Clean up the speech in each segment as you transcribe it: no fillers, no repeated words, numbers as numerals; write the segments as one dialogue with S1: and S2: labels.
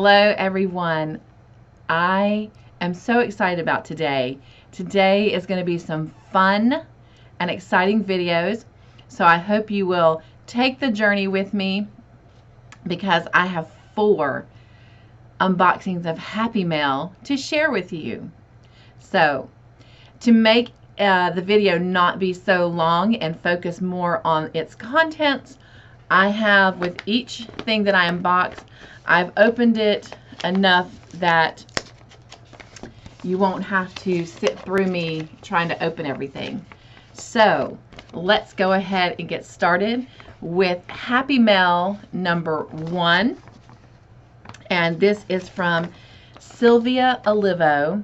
S1: Hello everyone. I am so excited about today. Today is going to be some fun and exciting videos. So I hope you will take the journey with me because I have 4 unboxings of Happy Mail to share with you. So to make the video not be so long and focus more on its contents, I have, with each thing that I unbox, I've opened it enough that you won't have to sit through me trying to open everything. So let's go ahead and get started with Happy Mail number 1. And this is from Sylvia Olivo.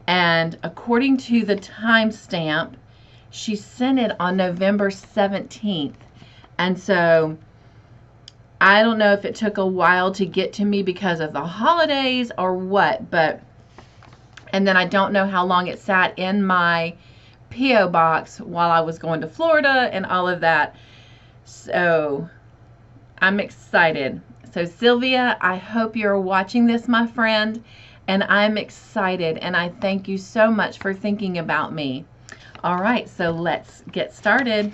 S1: And according to the timestamp, she sent it on November 17th. And so I don't know if it took a while to get to me because of the holidays or what, and then I don't know how long it sat in my P.O. box while I was going to Florida and all of that. So I'm excited. So Sylvia, I hope you're watching this, my friend, and I'm excited, and I thank you so much for thinking about me. All right, so let's get started.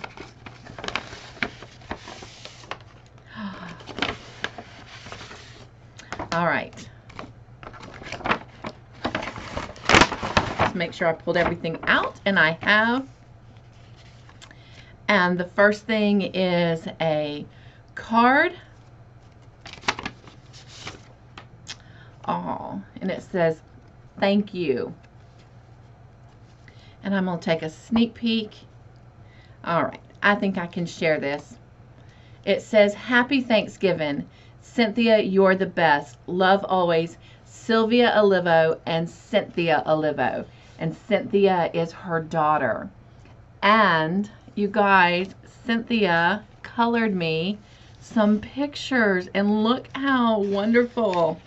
S1: All right. Let's make sure I pulled everything out, and I have. And the first thing is a card. Oh, and it says, "Thank you." And I'm going to take a sneak peek. All right, I think I can share this. It says, "Happy Thanksgiving. Cynthia, you're the best. Love always, Sylvia Olivo and Cynthia Olivo." And Cynthia is her daughter. And you guys, Cynthia colored me some pictures, and look how wonderful.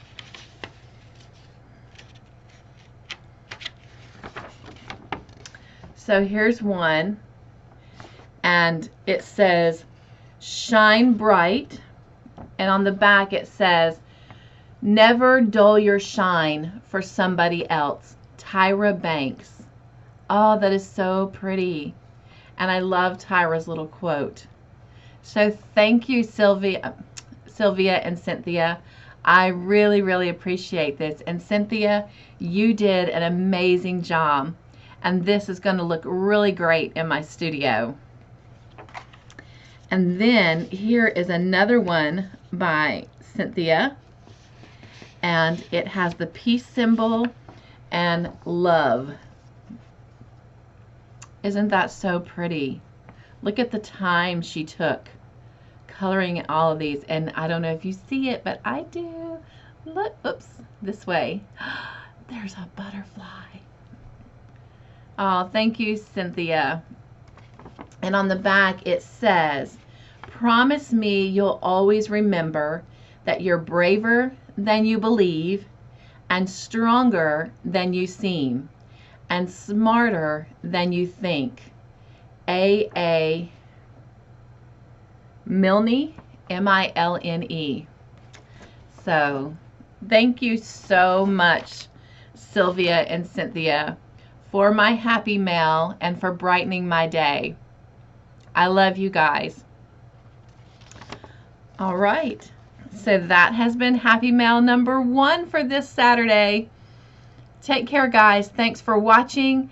S1: So here's one, and it says, "Shine bright." And on the back it says, "Never dull your shine for somebody else. Tyra Banks." Oh, that is so pretty. And I love Tyra's little quote. So thank you, Sylvia and Cynthia. I really, really appreciate this. And Cynthia, you did an amazing job. And this is going to look really great in my studio. And then here is another one by Cynthia, and it has the peace symbol and love. Isn't that so pretty? Look at the time she took coloring all of these, and I don't know if you see it, but I do. Look, oops, this way. There's a butterfly. Oh, thank you, Cynthia. And on the back it says, "Promise me you'll always remember that you're braver than you believe, and stronger than you seem, and smarter than you think. A.A. Milne, M-I-L-N-E." So thank you so much, Sylvia and Cynthia, for my Happy Mail and for brightening my day. I love you guys. All right, so that has been Happy Mail number 1 for this Saturday. Take care, guys. Thanks for watching.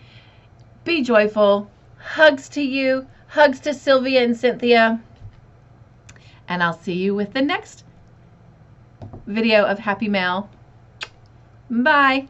S1: Be joyful. Hugs to you. Hugs to Sylvia and Cynthia. And I'll see you with the next video of Happy Mail. Bye.